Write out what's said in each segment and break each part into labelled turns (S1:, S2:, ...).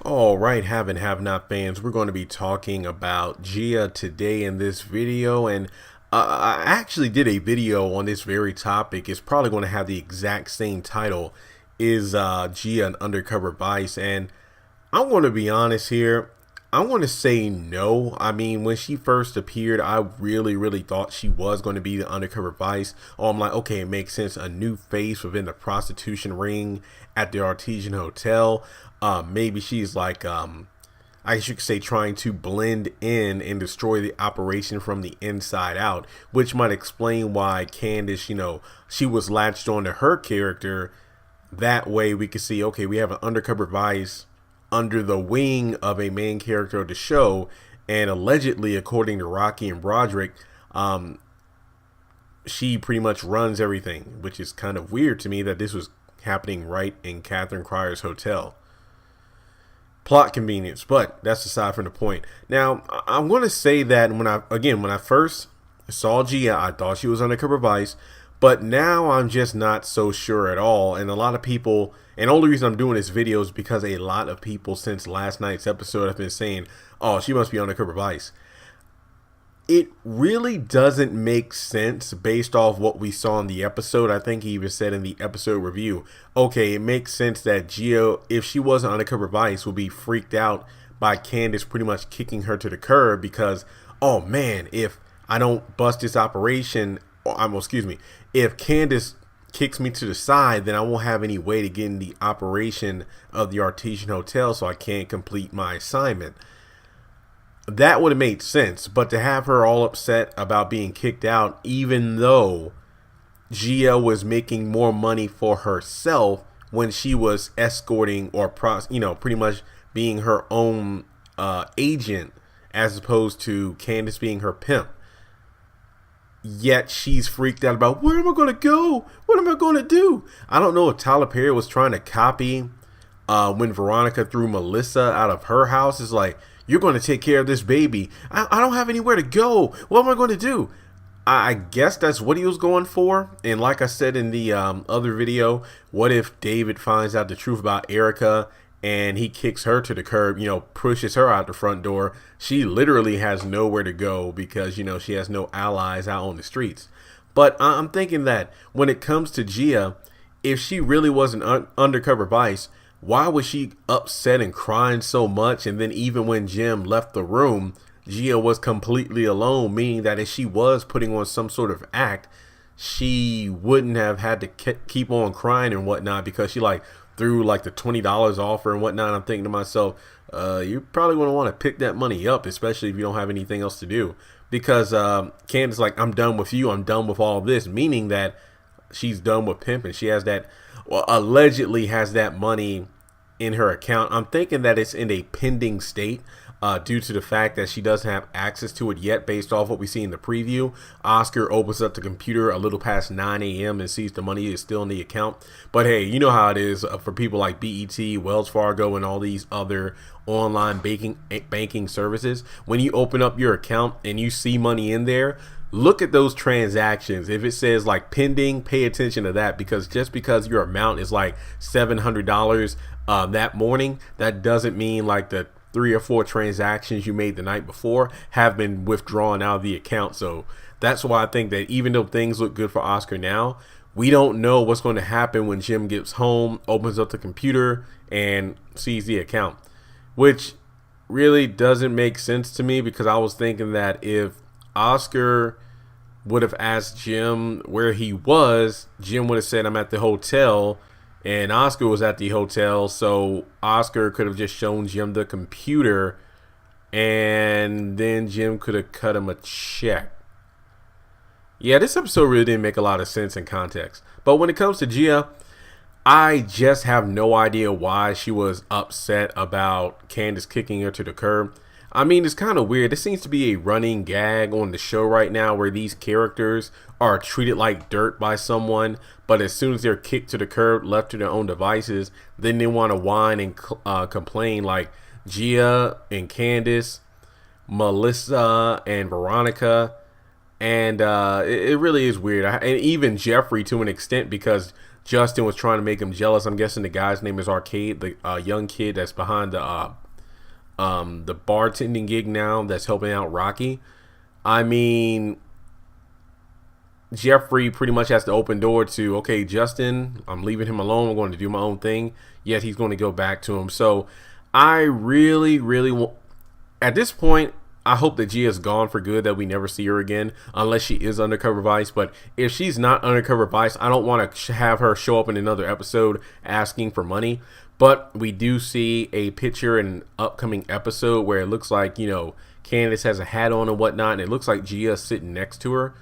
S1: All right, have and have not fans, we're going to be talking about Gia today in this video. And I actually did a video on this very topic. It's probably going to have the exact same title. Is Gia an undercover vice? And I'm going to be honest here. I want to say no. I mean, when she first appeared, I really thought she was going to be the undercover vice. Oh, I'm like, okay, it makes sense. A new face within the prostitution ring at the Artesian Hotel. Maybe she's like, I guess you could say, trying to blend in and destroy the operation from the inside out, which might explain why Candace, she was latched onto her character. That way we could see, okay, we have an undercover vice under the wing of a main character of the show, and allegedly, according to Rocky and Broderick, she pretty much runs everything, which is kind of weird to me that this was happening right in Catherine Cryer's hotel. Plot convenience, but that's aside from the point. Now, I'm going to say that when I first saw Gia, I thought she was undercover vice, but now I'm just not so sure at all. And a lot of people, and the only reason I'm doing this video is because a lot of people since last night's episode have been saying, oh, she must be undercover vice. It really doesn't make sense based off what we saw in the episode. I think he even said in the episode review, okay, it makes sense that Gia, if she was an undercover vice, would be freaked out by Candace pretty much kicking her to the curb because, oh man, if I don't bust this operation, if Candace kicks me to the side, then I won't have any way to get in the operation of the Artesian Hotel, so I can't complete my assignment. That would have made sense, but to have her all upset about being kicked out, even though Gia was making more money for herself when she was escorting or pretty much being her own agent, as opposed to Candace being her pimp. Yet she's freaked out about, where am I going to go? What am I going to do? I don't know if Tyler Perry was trying to copy when Veronica threw Melissa out of her house. It's like, you're going to take care of this baby. I don't have anywhere to go. What am I going to do? I guess that's what he was going for. And like I said in the other video, what if David finds out the truth about Erica and he kicks her to the curb, pushes her out the front door? She literally has nowhere to go because, she has no allies out on the streets. But I'm thinking that when it comes to Gia, if she really was an undercover vice, why was she upset and crying so much? And then even when Jim left the room, Gia was completely alone, meaning that if she was putting on some sort of act, she wouldn't have had to keep on crying and whatnot because she threw the $20 off her and whatnot. I'm thinking to myself, you're probably going to want to pick that money up, especially if you don't have anything else to do. Because Candace I'm done with you. I'm done with all of this, meaning that she's done with pimping. She has that, allegedly has that money in her account. I'm thinking that it's in a pending state due to the fact that she doesn't have access to it yet based off what we see in the preview. Oscar opens up the computer a little past 9 a.m. and sees the money is still in the account. But hey, you know how it is for people like BET, Wells Fargo, and all these other online banking services. When you open up your account and you see money in there, look at those transactions. If it says pending, pay attention to that, because just because your amount is $700 that morning, that doesn't mean the 3 or 4 transactions you made the night before have been withdrawn out of the account. So that's why I think that even though things look good for Oscar now, we don't know what's going to happen when Jim gets home, opens up the computer, and sees the account, which really doesn't make sense to me, because I was thinking that if Oscar would have asked Jim where he was, Jim would have said, I'm at the hotel, and Oscar was at the hotel, so Oscar could have just shown Jim the computer, and then Jim could have cut him a check. Yeah, this episode really didn't make a lot of sense in context. But when it comes to Gia, I just have no idea why she was upset about Candace kicking her to the curb. I mean, it's kind of weird. This seems to be a running gag on the show right now where these characters are treated like dirt by someone, but as soon as they're kicked to the curb, left to their own devices, then they want to whine and complain, like Gia and Candace, Melissa and Veronica. And it really is weird. And even Jeffrey to an extent, because Justin was trying to make him jealous. I'm guessing the guy's name is Arcade, the young kid that's behind the bartending gig now that's helping out Rocky. I mean, Jeffrey pretty much has to open door to, okay, Justin, I'm leaving him alone. I'm going to do my own thing. Yet he's going to go back to him. So I really, really want, at this point, I hope that Gia's gone for good, that we never see her again, unless she is Undercover Vice. But if she's not Undercover Vice, I don't want to have her show up in another episode asking for money. But we do see a picture in an upcoming episode where it looks like, you know, Candace has a hat on and whatnot, and it looks like Gia's sitting next to her.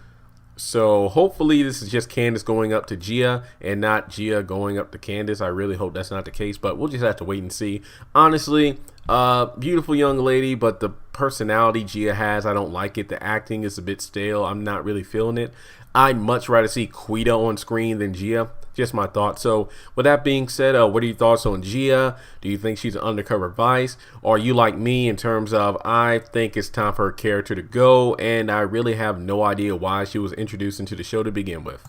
S1: So hopefully this is just Candace going up to Gia and not Gia going up to Candace. I really hope that's not the case, but we'll just have to wait and see. Honestly, beautiful young lady, but the personality Gia has, I don't like it. The acting is a bit stale. I'm not really feeling it. I'd much rather see Quita on screen than Gia. Just my thoughts. So with that being said, what are your thoughts on Gia? Do you think she's an Undercover Vice? Or are you like me in terms of, I think it's time for her character to go, and I really have no idea why she was introduced into the show to begin with?